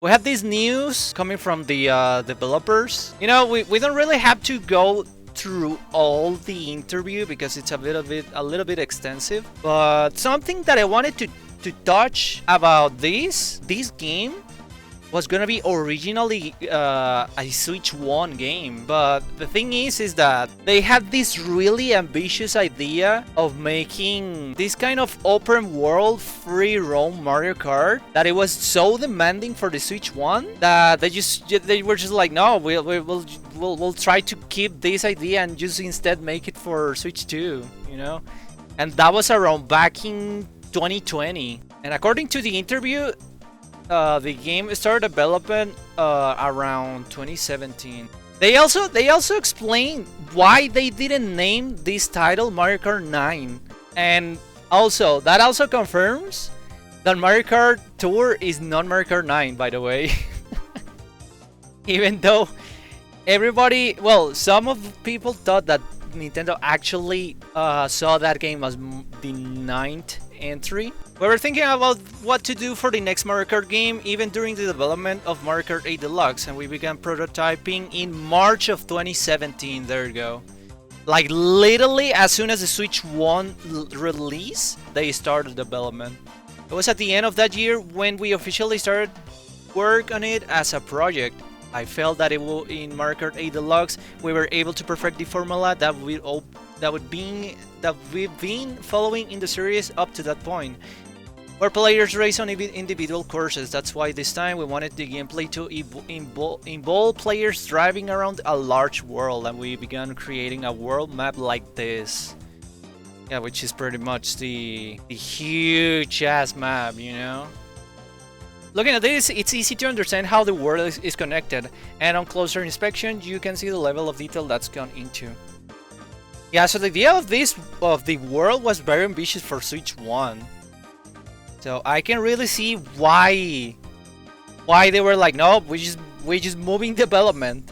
we have this news coming from the developers. You know, we don't really have to go through all the interview because it's a little bit extensive. But something that I wanted to touch about this game was gonna be originally a Switch 1 game, but the thing is that they had this really ambitious idea of making this kind of open world free roam Mario Kart that it was so demanding for the Switch 1 that they were just like, no, we'll try to keep this idea and just instead make it for Switch 2, you know? And that was around back in 2020. And according to the interview, the game started development around 2017. They also explained why they didn't name this title Mario Kart 9, and also that also confirms that Mario Kart Tour is not Mario Kart 9, by the way. Even though everybody, well, some of the people thought that Nintendo actually saw that game as the 9th entry. We were thinking about what to do for the next Mario Kart game even during the development of Mario Kart 8 Deluxe, and we began prototyping in March of 2017. There you go. Like literally as soon as the Switch 1 release, they started development. It was at the end of that year when we officially started work on it as a project. I felt that in Mario Kart 8 Deluxe we were able to perfect the formula that we've been following in the series up to that point, where players race on individual courses. That's why this time we wanted the gameplay to involve players driving around a large world, and we began creating a world map like this. Yeah, which is pretty much the huge ass map, you know? Looking at this, it's easy to understand how the world is connected, and on closer inspection you can see the level of detail that's gone into. Yeah, so the idea of the world was very ambitious for Switch 1. So I can really see why they were like, no, we're just moving development.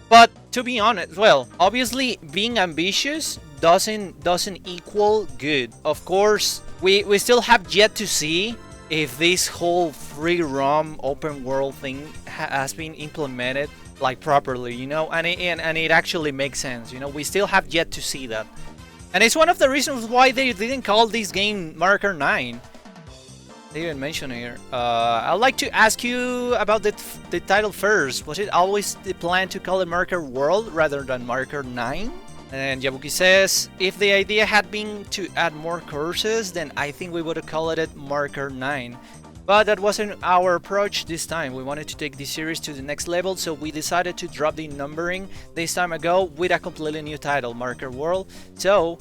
But to be honest, well, obviously being ambitious doesn't equal good. Of course, we still have yet to see if this whole free roam open world thing has been implemented like properly, you know, and it actually makes sense, you know. We still have yet to see that, and it's one of the reasons why they didn't call this game Mario Kart 9. They didn't mention it here. I'd like to ask you about the title first. Was it always the plan to call it Mario Kart World rather than Mario Kart 9? And Yabuki says, if the idea had been to add more courses, then I think we would have called it Mario Kart 9. But that wasn't our approach this time. We wanted to take this series to the next level, so we decided to drop the numbering this time ago with a completely new title, Mario Kart World. So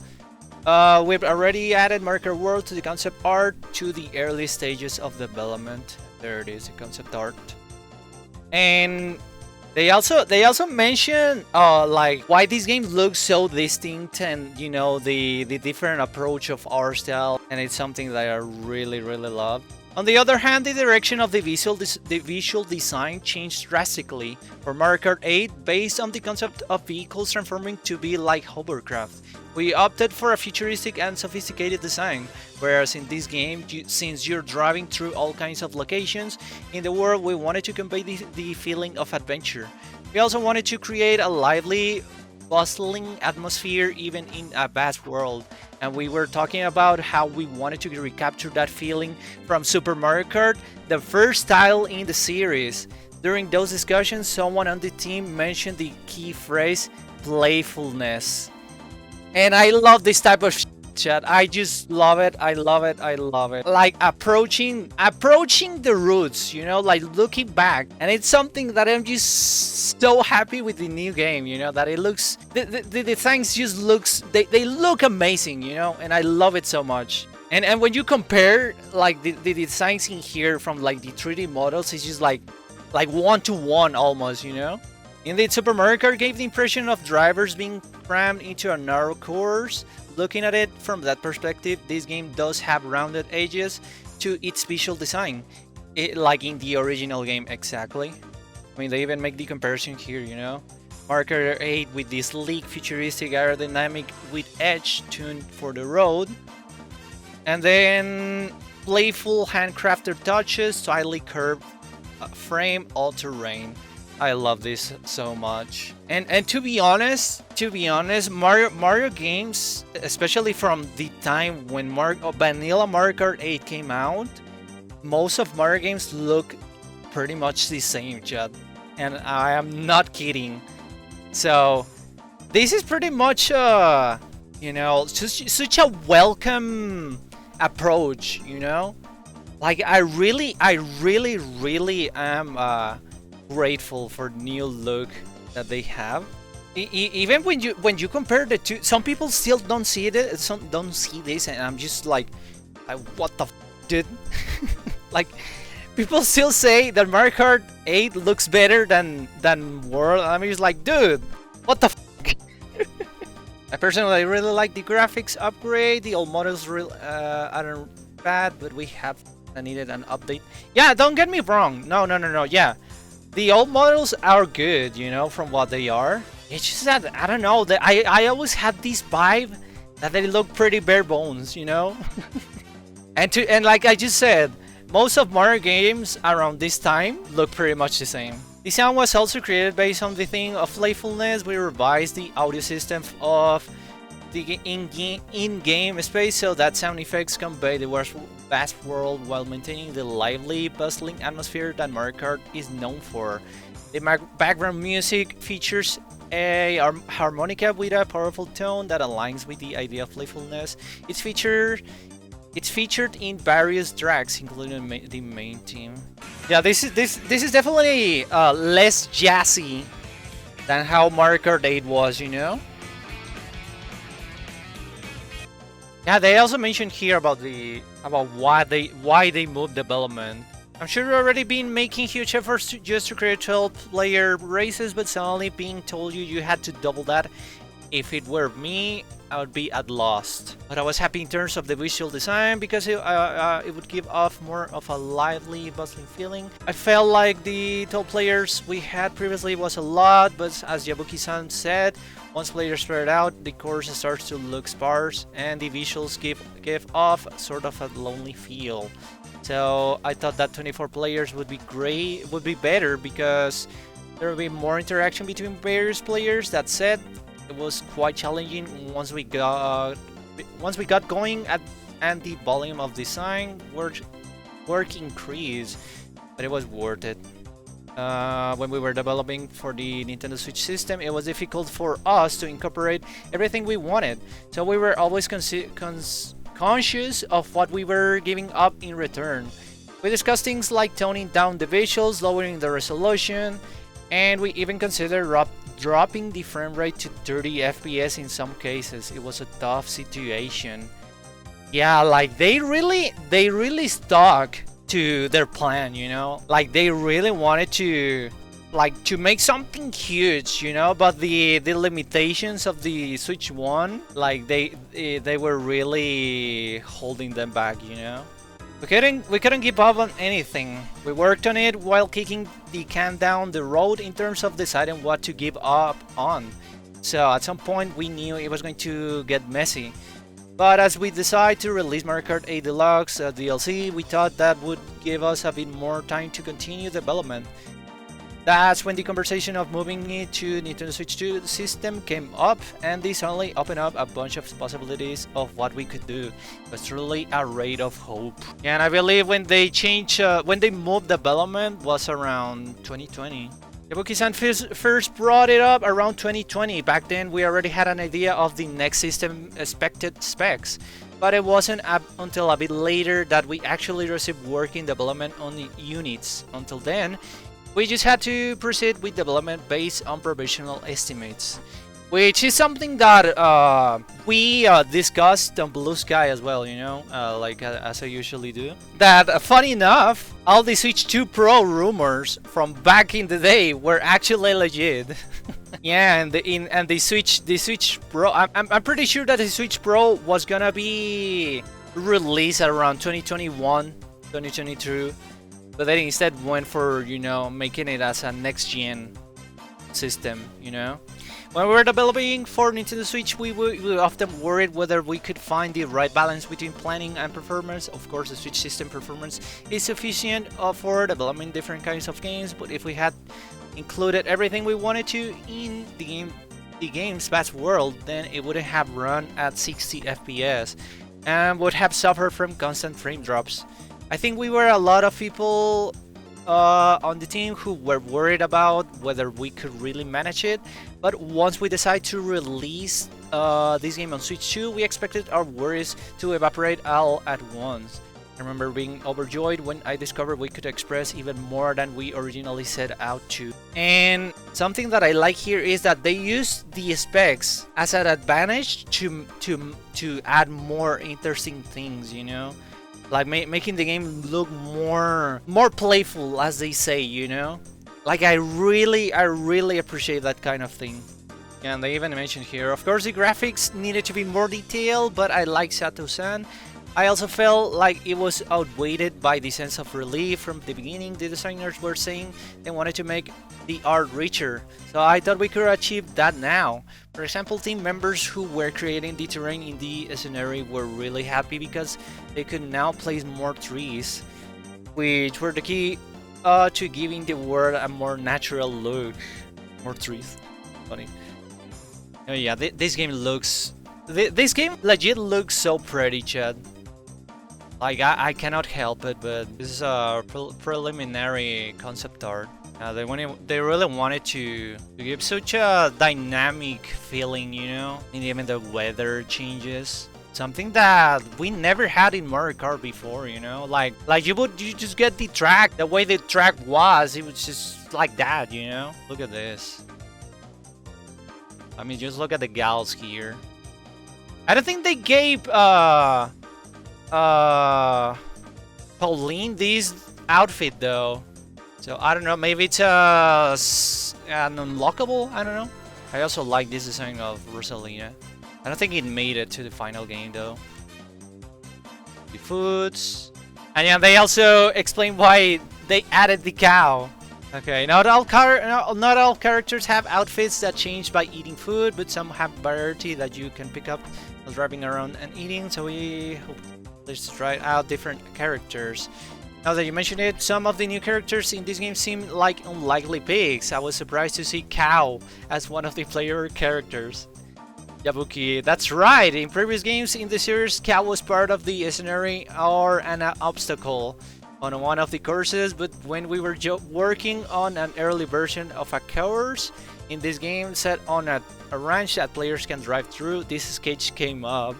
we've already added Mario Kart World to the concept art to the early stages of development. There it is, the concept art. And they also mention like why this game looks so distinct, and you know, the different approach of art style, and it's something that I really love. On the other hand, the direction of the visual design changed drastically for Mario Kart 8 based on the concept of vehicles transforming to be like hovercraft. We opted for a futuristic and sophisticated design, whereas in this game, since you're driving through all kinds of locations in the world, we wanted to convey the feeling of adventure. We also wanted to create a lively, bustling atmosphere even in a vast world, and we were talking about how we wanted to recapture that feeling from Super Mario Kart, the first title in the series. During those discussions, someone on the team mentioned the key phrase, playfulness. And I love this type of chat. I just love it. I love it. Like approaching the roots, you know, like looking back. And it's something that I'm just so happy with the new game, you know, that it looks, the things just looks, they look amazing, you know, and I love it so much. And when you compare like the designs in here from like the 3D models, it's just like one-to-one almost, you know. Indeed, Super Mario Kart gave the impression of drivers being crammed into a narrow course. Looking at it from that perspective, this game does have rounded edges to its visual design, like in the original game exactly. I mean, they even make the comparison here, you know. Mario Kart 8 with this sleek, futuristic aerodynamic with edge tuned for the road. And then playful handcrafted touches, slightly curved frame all terrain. I love this so much. And to be honest, Mario games, especially from the time when Vanilla Mario Kart 8 came out, most of Mario games look pretty much the same, Chad. And I am not kidding. So this is pretty much such a welcome approach, Like I really am grateful for the new look that they have. Even when you compare the two, some people still don't see it. Some don't see this, and I'm just like what the dude? Like, people still say that Mario Kart 8 looks better than World. I'm just like, dude, what the? I personally really like the graphics upgrade. The old models aren't bad, but we have needed an update. Yeah, don't get me wrong. No. Yeah, the old models are good, from what they are. It's just that I don't know. That I always had this vibe that they look pretty bare bones, and like I just said, most of Mario games around this time look pretty much the same. The sound was also created based on the theme of playfulness. We revised the audio system of the in-game space so that sound effects convey the vast world while maintaining the lively, bustling atmosphere that Mario Kart is known for. The background music features a harmonica with a powerful tone that aligns with the idea of playfulness. It's featured in various tracks, including the main theme. Yeah, this is definitely less jazzy than how Mario Kart 8 was, Yeah, they also mentioned here about why they moved development. I'm sure you've already been making huge efforts just to create 12-player races, but suddenly being told you had to double that. If it were me, I would be at lost. But I was happy in terms of the visual design because it would give off more of a lively, bustling feeling. I felt like the 12 players we had previously was a lot, but as Yabuki-san said, once players spread out, the course starts to look sparse, and the visuals give off sort of a lonely feel. So I thought that 24 players would be better because there would be more interaction between various players. That said, it was quite challenging once we got going and the volume of design work increased, but it was worth it. When we were developing for the Nintendo Switch system, it was difficult for us to incorporate everything we wanted, so we were always conscious of what we were giving up in return. We discussed things like toning down the visuals, lowering the resolution, and we even considered dropping the frame rate to 30 FPS in some cases. It was a tough situation. Yeah, like they really stuck to their plan, Like they really wanted to make something huge, but the limitations of the Switch 1, like they were really holding them back, We couldn't give up on anything. We worked on it while kicking the can down the road in terms of deciding what to give up on. So at some point we knew it was going to get messy. But as we decided to release Mario Kart 8 Deluxe DLC, we thought that would give us a bit more time to continue development. That's when the conversation of moving it to Nintendo Switch 2 system came up, and this only opened up a bunch of possibilities of what we could do. It was truly a ray of hope. And I believe when they moved development was around 2020. Yabuki-san first brought it up around 2020. Back then we already had an idea of the next system expected specs, but it wasn't until a bit later that we actually received working development on the units. Until then, we just had to proceed with development based on provisional estimates, which is something that we discussed on Blue Sky as well, as I usually do. That, funny enough, all the Switch 2 Pro rumors from back in the day were actually legit. Yeah, and the Switch Pro, I'm pretty sure that the Switch Pro was gonna be released around 2021, 2022. But they instead went for, making it as a next-gen system, When we were developing for Nintendo Switch, we often worried whether we could find the right balance between planning and performance. Of course, the Switch system performance is sufficient for developing different kinds of games, but if we had included everything we wanted to in the game's vast world, then it wouldn't have run at 60 FPS and would have suffered from constant frame drops. I think we were a lot of people on the team who were worried about whether we could really manage it, but once we decided to release this game on Switch 2, we expected our worries to evaporate all at once. I remember being overjoyed when I discovered we could express even more than we originally set out to. And something that I like here is that they use the specs as an advantage to add more interesting things, you know? Like making the game look more playful, as they say, you know. Like I really appreciate that kind of thing. And they even mentioned here, of course, the graphics needed to be more detailed, but I like Sato-san. I also felt like it was outweighed by the sense of relief from the beginning. The designers were saying they wanted to make the art richer, so I thought we could achieve that now. For example, team members who were creating the terrain in the scenario were really happy because they could now place more trees, which were the key to giving the world a more natural look. More trees. Funny. Oh yeah, this game looks... This game legit looks so pretty, Chad. Like, I cannot help it, but this is a preliminary concept art. They really wanted to give such a dynamic feeling, you know, and even the weather changes. Something that we never had in Mario Kart before, you know, like you just get the track, the way the track was, it was just like that, you know. Look at this. I mean, just look at the gals here. I don't think they gave Pauline this outfit though, so I don't know, maybe it's an unlockable, I don't know. I also like this design of Rosalina. I don't think it made it to the final game though. The foods, and yeah, they also explain why they added the cow. Okay, not all characters have outfits that change by eating food, but some have variety that you can pick up while driving around and eating, so we hope let's try out different characters. Now that you mention it, some of the new characters in this game seem like unlikely picks. I was surprised to see Cow as one of the player characters. Yabuki, that's right, in previous games in the series, Cow was part of the scenario or an obstacle on one of the courses, but when we were working on an early version of a course in this game set on a ranch that players can drive through, this sketch came up.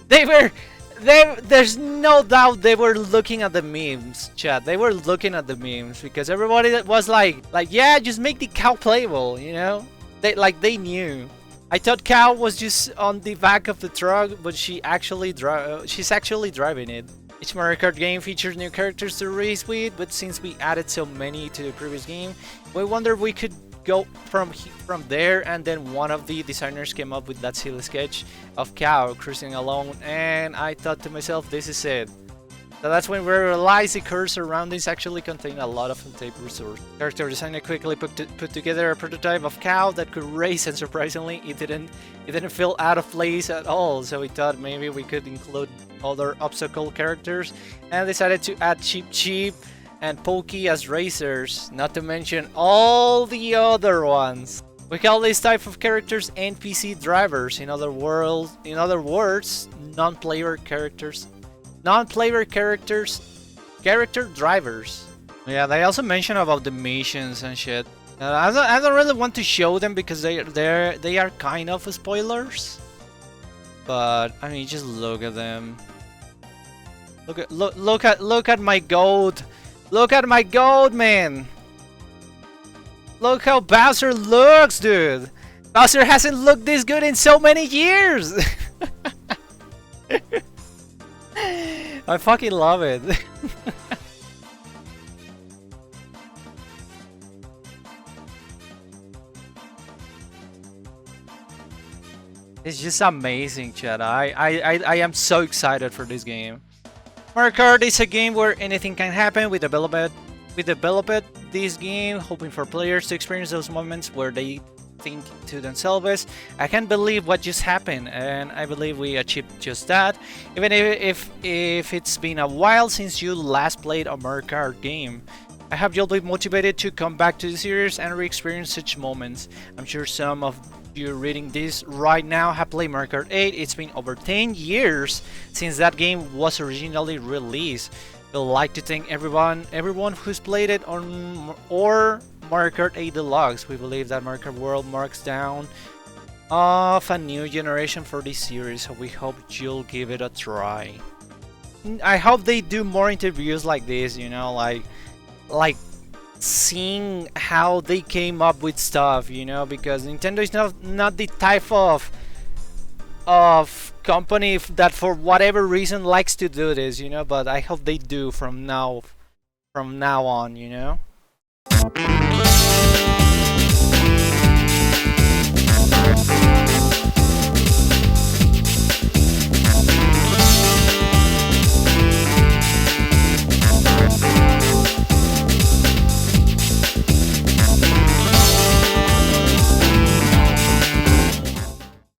There's no doubt they were looking at the memes, chat. They were looking at the memes because everybody was like, yeah, just make the cow playable, you know? They knew. I thought Cow was just on the back of the truck, but she's actually driving it. Each Mario Kart game features new characters to race with, but since we added so many to the previous game, we wondered we could go from there, and then one of the designers came up with that silly sketch of Cow cruising along, and I thought to myself, this is it. So that's when we realized the curse surroundings actually contain a lot of untapped resources. Character designer quickly put together a prototype of Cow that could race, and surprisingly, it didn't feel out of place at all. So we thought maybe we could include other obstacle characters, and decided to add Cheep and Pokey as racers, not to mention all the other ones. We call this type of characters NPC drivers. In other words, non-player character drivers. Yeah, they also mention about the missions and shit. I don't really want to show them because they are kind of spoilers. But I mean, just look at them. Look at my goat. Look at my goat, man. Look how Bowser looks, dude. Bowser hasn't looked this good in so many years. I fucking love it. It's just amazing, chat. I am so excited for this game. Mario Kart is a game where anything can happen. We developed this game hoping for players to experience those moments where they think to themselves, I can't believe what just happened, and I believe we achieved just that. Even if it's been a while since you last played a Mario Kart game, I hope you'll be motivated to come back to the series and re-experience such moments. I'm sure some of you reading this right now have played Mario Kart 8. It's been over 10 years since that game was originally released. We'd like to thank everyone who's played it on or Mario Kart 8 Deluxe. We believe that Mario Kart World marks down of a new generation for this series, so we hope you'll give it a try. I hope they do more interviews like this, you know, like seeing how they came up with stuff, you know, because Nintendo is not the type of company that for whatever reason likes to do this, you know, but I hope they do from now on, you know.